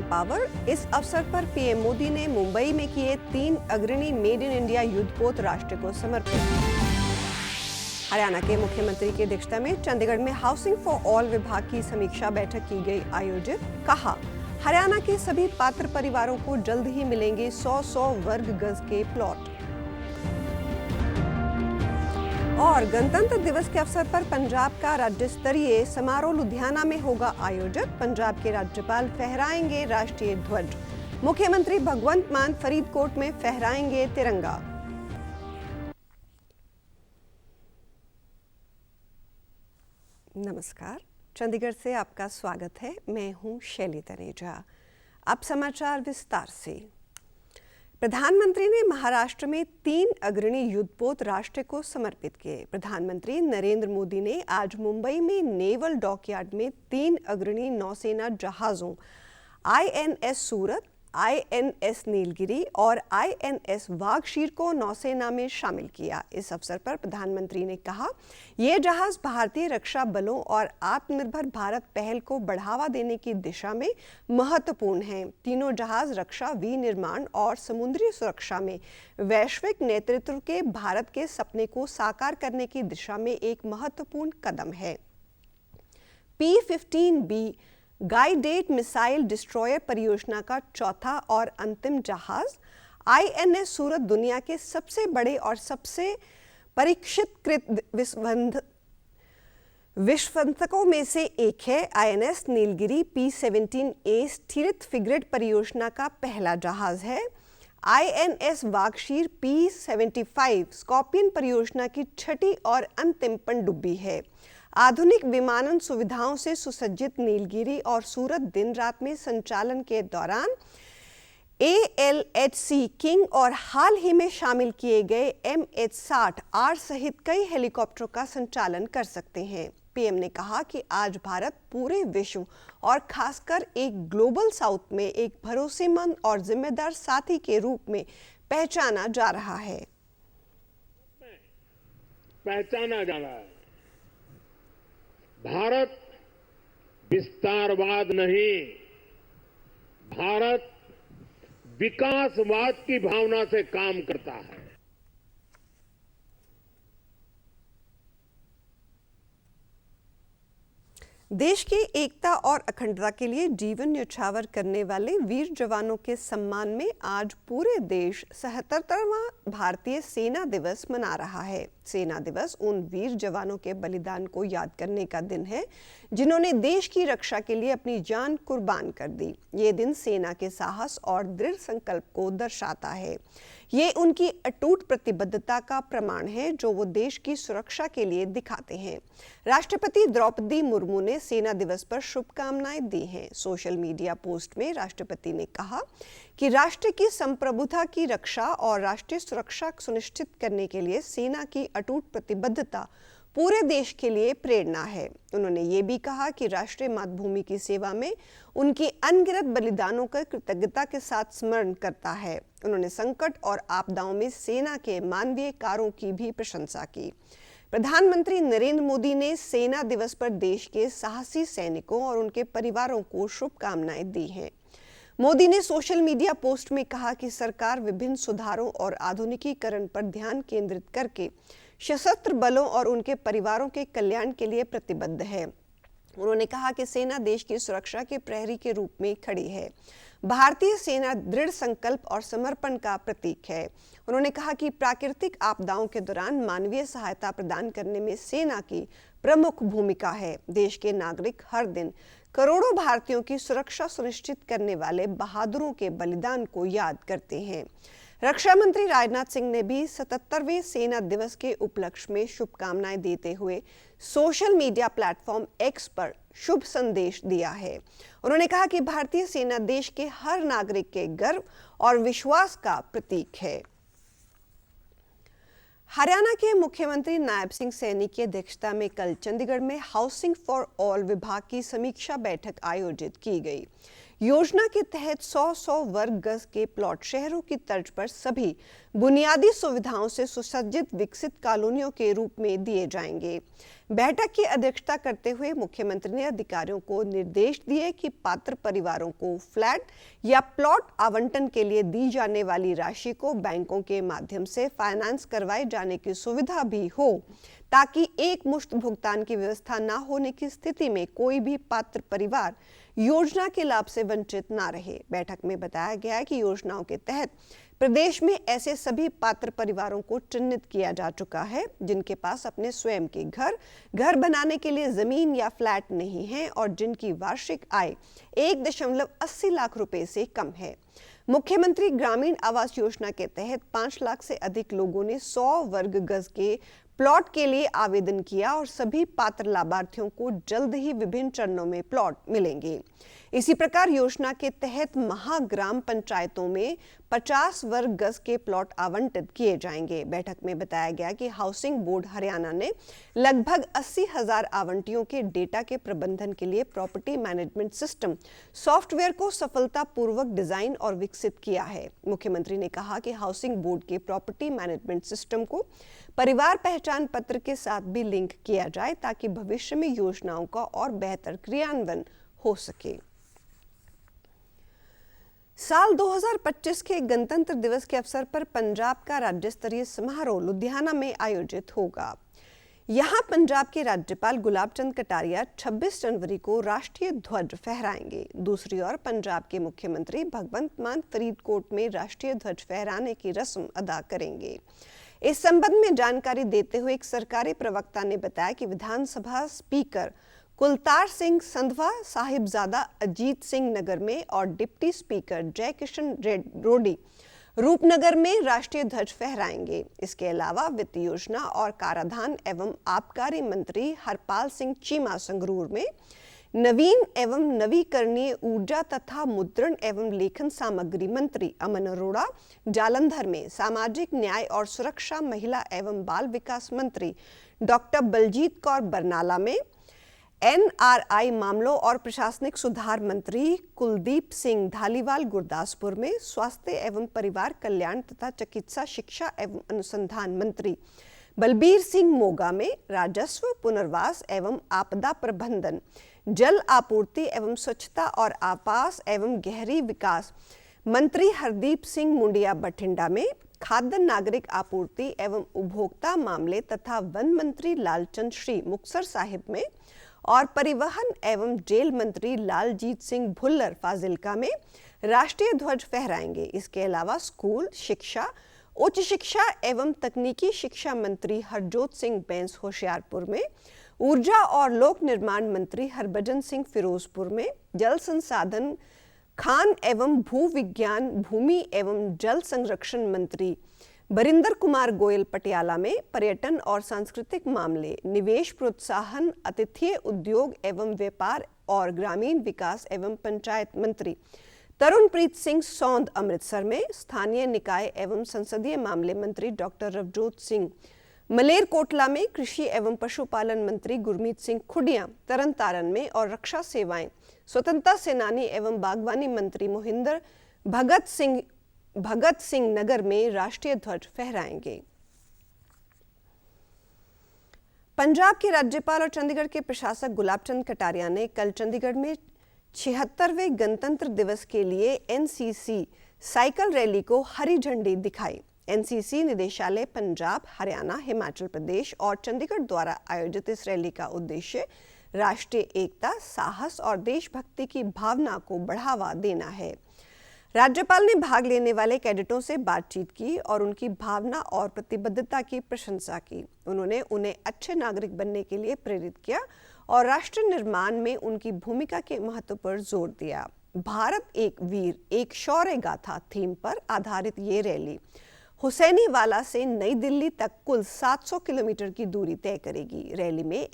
Power. इस अवसर पर पीएम मोदी ने मुंबई में किए 3 अग्रणी मेड इन इंडिया युद्धपोत राष्ट्र को समर्पित। हरियाणा के मुख्यमंत्री की अध्यक्षता में चंडीगढ़ में हाउसिंग फॉर ऑल विभाग की समीक्षा बैठक की गई आयोजित। कहा, हरियाणा के सभी पात्र परिवारों को जल्द ही मिलेंगे 100 वर्ग गज के प्लॉट। और गणतंत्र दिवस के अवसर पर पंजाब का राज्य स्तरीय समारोह लुधियाना में होगा आयोजित। पंजाब के राज्यपाल फहराएंगे राष्ट्रीय ध्वज। मुख्यमंत्री भगवंत मान फरीदकोट में फहराएंगे तिरंगा। नमस्कार, चंडीगढ़ से आपका स्वागत है। मैं हूं शैली तनेजा। अब समाचार विस्तार से। प्रधानमंत्री ने महाराष्ट्र में 3 अग्रणी युद्धपोत राष्ट्र को समर्पित किए। प्रधानमंत्री नरेंद्र मोदी ने आज मुंबई में नेवल डॉकयार्ड में 3 अग्रणी नौसेना जहाजों INS सूरत, INS नीलगिरी और INS वागशीर को नौसेना में शामिल किया। इस अवसर पर प्रधानमंत्री ने कहा, ये जहाज भारतीय रक्षा बलों और आत्मनिर्भर भारत पहल को बढ़ावा देने की दिशा में महत्वपूर्ण हैं। तीनों जहाज रक्षा, विनिर्माण और समुद्री सुरक्षा में वैश्विक नेतृत्व के भारत के सपने को साकार करने की दिशा में एक महत्वपूर्ण कदम है। P-15B गाइडेड मिसाइल डिस्ट्रॉयर परियोजना का चौथा और अंतिम जहाज INS सूरत दुनिया के सबसे बड़े और सबसे परीक्षितकृत विस्फोटकों में से एक है। INS Nilgiri P-17A stealth frigate परियोजना का पहला जहाज है। INS वागशीर P-75 स्कॉर्पियन परियोजना की छठी और अंतिम पनडुब्बी है। आधुनिक विमानन सुविधाओं से सुसज्जित नीलगिरी और सूरत दिन रात में संचालन के दौरान ALHC किंग और हाल ही में शामिल किए गए MH-60R सहित कई हेलीकॉप्टरों का संचालन कर सकते हैं। पीएम ने कहा कि आज भारत पूरे विश्व और खासकर एक ग्लोबल साउथ में एक भरोसेमंद और जिम्मेदार साथी के रूप में पहचाना जा रहा है। भारत विस्तारवाद नहीं, भारत विकासवाद की भावना से काम करता है। देश की एकता और अखंडता के लिए जीवन न्यौछावर करने वाले वीर जवानों के सम्मान में आज पूरे देश 77वां भारतीय सेना दिवस मना रहा है। सेना दिवस उन वीर जवानों के बलिदान को याद करने का दिन है जिन्होंने देश की रक्षा के लिए अपनी जान कुर्बान कर दी। ये दिन सेना के साहस और दृढ़ संकल्प को दर्शाता है। ये उनकी अटूट प्रतिबद्धता का प्रमाण है जो वो देश की सुरक्षा के लिए दिखाते हैं। राष्ट्रपति द्रौपदी मुर्मू ने सेना दिवस पर शुभकामनाएं दी हैं। सोशल मीडिया पोस्ट में राष्ट्रपति ने कहा कि राष्ट्र की संप्रभुता की रक्षा और राष्ट्रीय सुरक्षा सुनिश्चित करने के लिए सेना की अटूट प्रतिबद्धता पूरे देश के लिए प्रेरणा है। उन्होंने ये भी कहा कि राष्ट्रीय मातृभूमि की सेवा में उनकी अनगिनत बलिदानों का कृतज्ञता के साथ स्मरण करता है। उन्होंने संकट और आपदाओं में सेना के मानवीय कार्यों की भी प्रशंसा की। प्रधानमंत्री नरेंद्र मोदी ने सेना दिवस पर देश के साहसी सैनिकों और उनके परिवारों को शुभकामनाएं दी हैं। मोदी ने सोशल मीडिया पोस्ट में कहा कि सरकार विभिन्न सुधारों और आधुनिकीकरण पर ध्यान केंद्रित करके सशस्त्र बलों और उनके परिवारों के कल्याण के लिए प्रतिबद्ध है। उन्होंने कहा कि सेना देश की सुरक्षा के प्रहरी के रूप में खड़ी है। भारतीय सेना दृढ़ संकल्प और समर्पण का प्रतीक है। उन्होंने कहा कि प्राकृतिक आपदाओं के दौरान मानवीय सहायता प्रदान करने में सेना की प्रमुख भूमिका है। देश के नागरिक हर दिन करोड़ों भारतीयों की सुरक्षा सुनिश्चित करने वाले बहादुरों के बलिदान को याद करते हैं। रक्षा मंत्री राजनाथ सिंह ने भी 77वें सेना दिवस के उपलक्ष्य में शुभकामनाएं देते हुए सोशल मीडिया प्लेटफॉर्म X पर शुभ संदेश दिया है। उन्होंने कहा कि भारतीय सेना देश के हर नागरिक के गर्व और विश्वास का प्रतीक है। हरियाणा के मुख्यमंत्री नायब सिंह सैनी की अध्यक्षता में कल चंडीगढ़ में हाउसिंग फॉर ऑल विभाग की समीक्षा बैठक आयोजित की गई। योजना के तहत 100 वर्ग गज के प्लॉट शहरों की तर्ज पर सभी बुनियादी सुविधाओं से सुसज्जित विकसित कॉलोनियों के रूप में दिए जाएंगे। बैठक की अध्यक्षता करते हुए मुख्यमंत्री ने अधिकारियों को निर्देश दिए कि पात्र परिवारों को फ्लैट या प्लॉट आवंटन के लिए दी जाने वाली राशि को बैंकों के माध्यम से फाइनेंस करवाए जाने की सुविधा भी हो, ताकि एक मुश्त भुगतान की व्यवस्था न होने की स्थिति में कोई भी पात्र परिवार योजना के लाभ से वंचित न रहे। बैठक में बताया गया कि योजनाओं के तहत प्रदेश में ऐसे सभी पात्र परिवारों को चिन्हित किया जा चुका है जिनके पास अपने स्वयं के घर बनाने के लिए जमीन या फ्लैट नहीं है और जिनकी वार्षिक आय 1.80 लाख रुपए से कम है। मुख्यमंत्री ग्रामीण आवास योजना के तहत 5 लाख से अधिक लोगों ने 100 वर्ग गज के प्लॉट के लिए आवेदन किया और सभी पात्र लाभार्थियों को जल्द ही विभिन्न चरणों में प्लॉट मिलेंगे। इसी प्रकार योजना के तहत महाग्राम पंचायतों में 50 वर्ग गज के प्लॉट आवंटित किए जाएंगे। बैठक में बताया गया कि हाउसिंग बोर्ड हरियाणा ने लगभग 80,000 आवंटियों के डेटा के प्रबंधन के लिए प्रॉपर्टी मैनेजमेंट सिस्टम सॉफ्टवेयर को सफलतापूर्वक डिजाइन और विकसित किया है। मुख्यमंत्री ने कहा कि हाउसिंग बोर्ड के प्रॉपर्टी मैनेजमेंट सिस्टम को परिवार पहचान पत्र के साथ भी लिंक किया जाए ताकि भविष्य में योजनाओं का और बेहतर क्रियान्वयन हो सके। साल 2025 के गणतंत्र दिवस के अवसर पर पंजाब का राज्य स्तरीय समारोह लुधियाना में आयोजित होगा। यहां पंजाब के राज्यपाल गुलाब चंद कटारिया 26 जनवरी को राष्ट्रीय ध्वज फहराएंगे। दूसरी ओर पंजाब के मुख्यमंत्री भगवंत मान फरीदकोट में राष्ट्रीय ध्वज फहराने की रस्म अदा करेंगे। इस संबंध में जानकारी देते हुए एक सरकारी प्रवक्ता ने बताया कि विधानसभा स्पीकर कुलतार सिंह संधवा साहिबजादा अजीत सिंह नगर में और डिप्टी स्पीकर जय किशन रोडी रूपनगर में राष्ट्रीय ध्वज फहराएंगे। इसके अलावा वित्त योजना और कराधान एवं आबकारी मंत्री हरपाल सिंह चीमा संगरूर में, नवीन एवं नवीकरणीय ऊर्जा तथा मुद्रण एवं लेखन सामग्री मंत्री अमन अरोड़ा जालंधर में, सामाजिक न्याय और सुरक्षा महिला एवं बाल विकास मंत्री डॉक्टर बलजीत कौर बरनाला में, एनआरआई मामलों और प्रशासनिक सुधार मंत्री कुलदीप सिंह धालीवाल गुरदासपुर में, स्वास्थ्य एवं परिवार कल्याण तथा चिकित्सा शिक्षा एवं अनुसंधान मंत्री बलबीर सिंह मोगा में, राजस्व पुनर्वास एवं आपदा प्रबंधन, जल आपूर्ति एवं स्वच्छता और आवास एवं गहरी विकास मंत्री हरदीप सिंह मुंडिया बठिंडा में, खाद्य नागरिक आपूर्ति एवं उपभोक्ता मामले तथा वन मंत्री लालचंद श्री मुक्तसर साहिब में और परिवहन एवं जेल मंत्री लालजीत सिंह भुल्लर फाजिल्का में राष्ट्रीय ध्वज फहराएंगे। इसके अलावा स्कूल शिक्षा, उच्च शिक्षा एवं तकनीकी शिक्षा मंत्री हरजोत सिंह बैंस होशियारपुर में, ऊर्जा और लोक निर्माण मंत्री हरभजन सिंह फिरोजपुर में, जल संसाधन खान एवं भू विज्ञान भूमि एवं जल संरक्षण मंत्री बरिंदर कुमार गोयल पटियाला में, पर्यटन और सांस्कृतिक मामले, निवेश प्रोत्साहन, आतिथ्य उद्योग एवं व्यापार और ग्रामीण विकास एवं पंचायत मंत्री तरुणप्रीत सिंह सौंद अमृतसर में, स्थानीय निकाय एवं संसदीय मामले मंत्री डॉक्टर रवजोत सिंह मलेरकोटला में, कृषि एवं पशुपालन मंत्री गुरमीत सिंह खुडिया तरनतारन में और रक्षा सेवाएं, स्वतंत्रता सेनानी एवं बागवानी मंत्री मोहिंदर भगत सिंह नगर में राष्ट्रीय ध्वज फहराएंगे। पंजाब के राज्यपाल और चंडीगढ़ के प्रशासक गुलाब चंद कटारिया ने कल चंडीगढ़ में 76वें गणतंत्र दिवस के लिए एनसीसी साइकिल रैली को हरी झंडी दिखाई। एनसीसी निदेशालय पंजाब, हरियाणा, हिमाचल प्रदेश और चंडीगढ़ द्वारा आयोजित इस रैली का उद्देश्य राष्ट्रीय एकता, साहस और देशभक्ति की भावना को बढ़ावा देना है। राज्यपाल ने भाग लेने वाले कैडेटों से बातचीत की और उनकी भावना और प्रतिबद्धता की प्रशंसा की। उन्होंने उन्हें अच्छे नागरिक बनने के लिए प्रेरित किया और राष्ट्र निर्माण में उनकी भूमिका के महत्व पर जोर दिया। भारत एक वीर, एक शौर्य गाथा थीम पर आधारित ये रैली हुसैनीवाला से नई दिल्ली तक कुल 700 किलोमीटर की दूरी तय करेगी। रैली में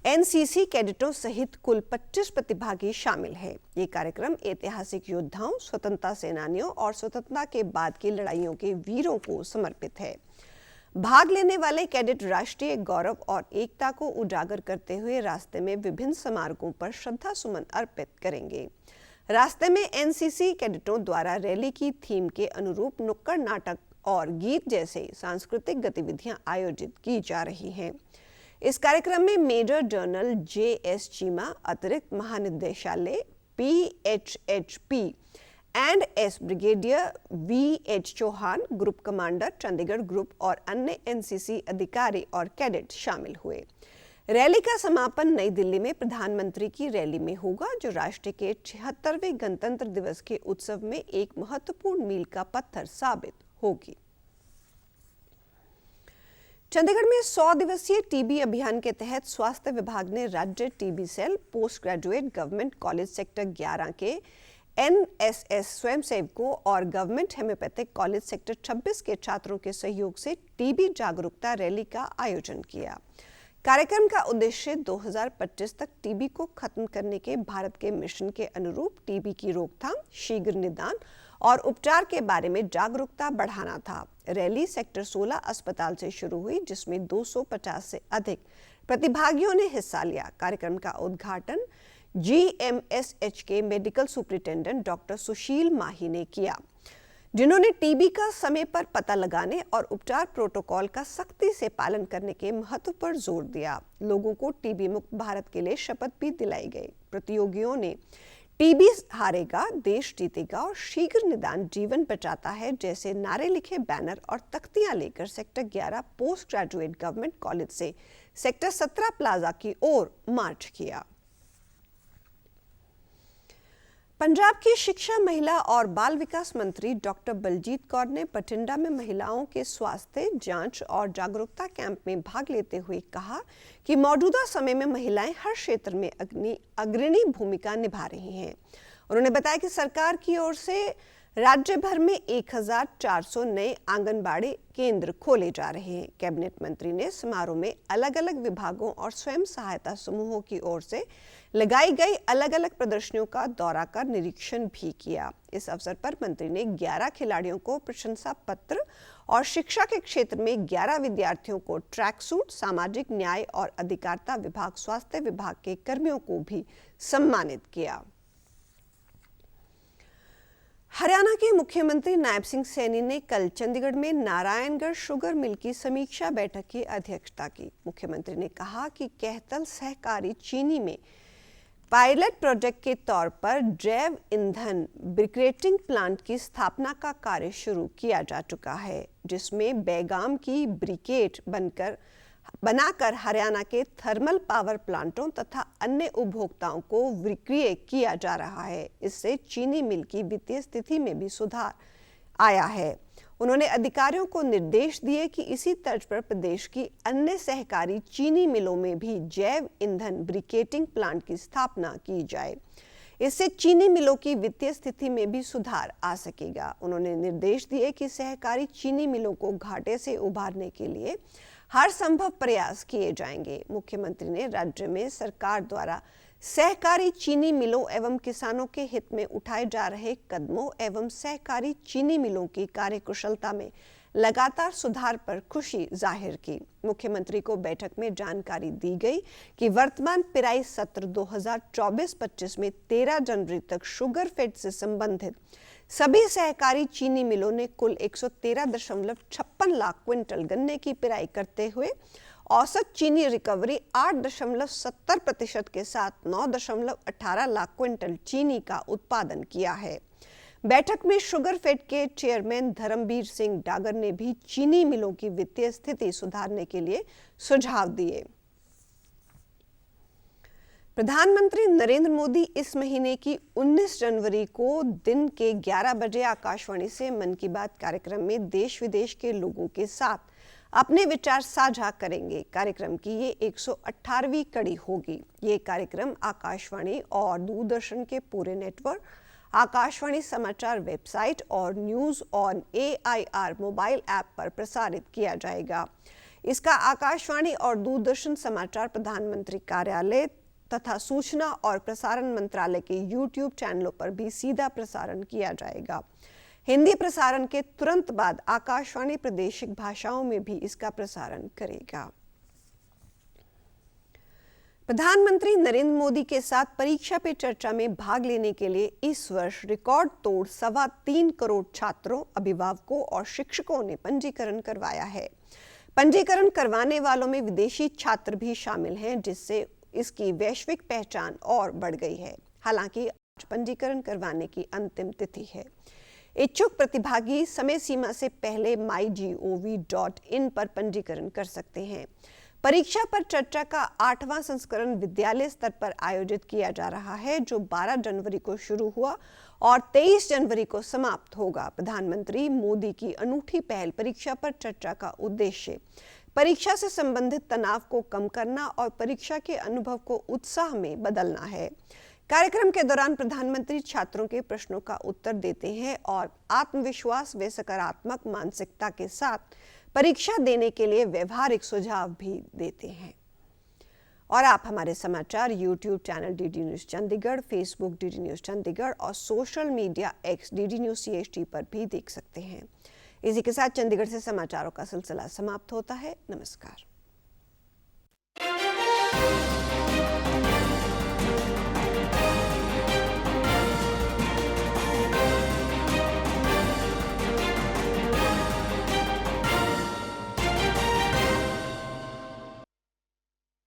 एनसीसी कैडेटों सहित कुल 25 प्रतिभागी शामिल हैं। ये कार्यक्रम ऐतिहासिक योद्धाओं, स्वतंत्रता सेनानियों और स्वतंत्रता के बाद की लड़ाइयों के वीरों को समर्पित है। भाग लेने वाले कैडेट राष्ट्रीय गौरव और एकता को उजागर करते हुए रास्ते में विभिन्न स्मारकों पर श्रद्धा सुमन अर्पित करेंगे। रास्ते में एनसीसी कैडेटों द्वारा रैली की थीम के अनुरूप नुक्कड़ नाटक और गीत जैसे सांस्कृतिक गतिविधियां आयोजित की जा रही हैं। इस कार्यक्रम में मेजर जनरल JS चीमा, अतिरिक्त महानिदेशालय PHHP and S brigadier VH Chauhan, group commander Chandigarh group और अन्य एनसीसी अधिकारी और कैडेट शामिल हुए। रैली का समापन नई दिल्ली में प्रधानमंत्री की रैली में होगा, जो राष्ट्र के 76वें गणतंत्र दिवस के उत्सव में एक महत्वपूर्ण मील का पत्थर साबित होगी। चंडीगढ़ में 100 दिवसीय टीबी अभियान के तहत स्वास्थ्य विभाग ने राज्य TB cell, post graduate government college sector 11 के NSS स्वयंसेवकों और गवर्नमेंट होम्योपैथिक कॉलेज सेक्टर 26 के छात्रों के सहयोग से टीबी जागरूकता रैली का आयोजन किया। कार्यक्रम का उद्देश्य 2025 तक टीबी को खत्म करने के भारत के मिशन के अनुरूप टीबी की रोकथाम, शीघ्र निदान और उपचार के बारे में जागरूकता बढ़ाना था। रैली सेक्टर 16 अस्पताल से शुरू हुई, जिसमें 250 से अधिक प्रतिभागियों ने हिस्सा लिया। कार्यक्रम का उद्घाटन GMSH के मेडिकल सुपरिटेंडेंट डॉक्टर सुशील माही ने किया, जिन्होंने टीबी का समय पर पता लगाने और उपचार प्रोटोकॉल का सख्ती से पालन करने के महत्व पर जोर दिया। लोगों को टीबी मुक्त भारत के लिए शपथ भी दिलाई गई। प्रतियोगियों ने टीबी हारेगा, देश जीतेगा और शीघ्र निदान जीवन बचाता है जैसे नारे लिखे बैनर और तख्तियां लेकर sector 11 post graduate government college से सेक्टर 17 प्लाजा की ओर मार्च किया। पंजाब की शिक्षा, महिला और बाल विकास मंत्री डॉक्टर बलजीत कौर ने बठिंडा में महिलाओं के स्वास्थ्य जांच और जागरूकता कैंप में भाग लेते हुए कहा कि मौजूदा समय में महिलाएं हर क्षेत्र में अग्रणी भूमिका निभा रही हैं। उन्होंने बताया कि सरकार की ओर से राज्य भर में 1400 नए आंगनबाड़ी केंद्र खोले जा रहे हैं। कैबिनेट मंत्री ने समारोह में अलग अलग विभागों और स्वयं सहायता समूहों की ओर से लगाई गई अलग अलग प्रदर्शनियों का दौरा कर निरीक्षण भी किया। इस अवसर पर मंत्री ने 11 खिलाड़ियों को प्रशंसा पत्र और शिक्षा के क्षेत्र में 11 विद्यार्थियों को ट्रैक सूट, सामाजिक न्याय और अधिकारिता विभाग, स्वास्थ्य विभाग के कर्मियों को भी सम्मानित किया। हरियाणा के मुख्यमंत्री नायब सिंह सैनी ने कल चंडीगढ़ में नारायणगढ़ शुगर मिल की समीक्षा बैठक की अध्यक्षता की। मुख्यमंत्री ने कहा कि कहतल सहकारी चीनी में पायलट प्रोजेक्ट के तौर पर जैव ईंधन ब्रिकेटिंग प्लांट की स्थापना का कार्य शुरू किया जा चुका है, जिसमें बैगाम की ब्रिकेट बनाकर हरियाणा के थर्मल पावर प्लांटों तथा अन्य उपभोक्ताओं को विक्रय किया जा रहा है। इससे चीनी मिल की वित्तीय स्थिति में भी सुधार आया है। उन्होंने अधिकारियों को निर्देश दिए कि इसी तर्ज पर प्रदेश की अन्य सहकारी चीनी मिलों में भी जैव ईंधन ब्रिकेटिंग प्लांट की स्थापना की जाए। इससे चीनी मिलों की वित्तीय स्थिति में भी सुधार आ सकेगा। उन्होंने निर्देश दिए कि सहकारी चीनी मिलों को घाटे से उबारने के लिए हर संभव प्रयास किए जाएंगे। मुख्यमंत्री ने राज्य में सरकार द्वारा सहकारी चीनी मिलों एवं किसानों के हित में उठाए जा रहे कदमों एवं सहकारी चीनी मिलों की कार्यकुशलता में लगातार सुधार पर खुशी जाहिर की। मुख्यमंत्री को बैठक में जानकारी दी गई कि वर्तमान पिराई सत्र 2024-25 में 13 जनवरी तक शुगर फेड से संबंधित सभी सहकारी चीनी मिलों ने कुल 113.56 लाख क्विंटल गन्ने की पिराई करते हुए औसत चीनी रिकवरी 8.70% के साथ 9.18 लाख क्विंटल चीनी का उत्पादन किया है। बैठक में शुगर फेड के चेयरमैन धर्मवीर सिंह डागर ने भी चीनी मिलों की वित्तीय स्थिति सुधारने के लिए सुझाव दिए। प्रधानमंत्री नरेंद्र मोदी इस महीने की 19 जनवरी को दिन के 11 बजे आकाशवाणी से मन की बात कार्यक्रम में देश विदेश के लोगों के साथ अपने विचार साझा करेंगे। कार्यक्रम की ये 118वीं कड़ी होगी। ये कार्यक्रम आकाशवाणी और दूरदर्शन के पूरे नेटवर्क, आकाशवाणी समाचार वेबसाइट और news on AIR mobile app पर प्रसारित किया जाएगा। इसका आकाशवाणी और दूरदर्शन समाचार प्रधानमंत्री कार्यालय तथा सूचना और प्रसारण मंत्रालय के YouTube चैनलों पर भी सीधा प्रसारण किया जाएगा। हिंदी प्रसारण के तुरंत बाद आकाशवाणी प्रादेशिक भाषाओं में भी इसका प्रसारण करेगा। प्रधानमंत्री नरेंद्र मोदी के साथ परीक्षा पे चर्चा में भाग लेने के लिए इस वर्ष रिकॉर्ड तोड़ 3.25 करोड़ छात्रों, अभिभावकों और शिक्षकों ने पंजीकरण करवाया है। पंजीकरण करवाने वालों में विदेशी छात्र भी शामिल हैं, जिससे इसकी वैश्विक पहचान और बढ़ गई है। हालांकि आज पंजीकरण करवाने की अंतिम तिथि है। इच्छुक प्रतिभागी समय सीमा से पहले mygov.in पर पंजीकरण कर सकते हैं। परीक्षा पर चर्चा का 8वां संस्करण विद्यालय स्तर पर आयोजित किया जा रहा है, जो 12 जनवरी को शुरू हुआ और 23 जनवरी को समाप्त होगा। प्रधानमंत्री मोदी की अनूठी पहल परीक्षा पर चर्चा का उद्देश्य परीक्षा से संबंधित तनाव को कम करना और परीक्षा के अनुभव को उत्साह में बदलना है। कार्यक्रम के दौरान प्रधानमंत्री छात्रों के प्रश्नों का उत्तर देते हैं और आत्मविश्वास व सकारात्मक मानसिकता के साथ परीक्षा देने के लिए व्यवहारिक सुझाव भी देते हैं। और आप हमारे समाचार YouTube channel DD news Chandigarh, Facebook DD news Chandigarh और social media X DD news CHT पर भी देख सकते हैं। इसी के साथ चंडीगढ़ से समाचारों का सिलसिला समाप्त होता है। नमस्कार।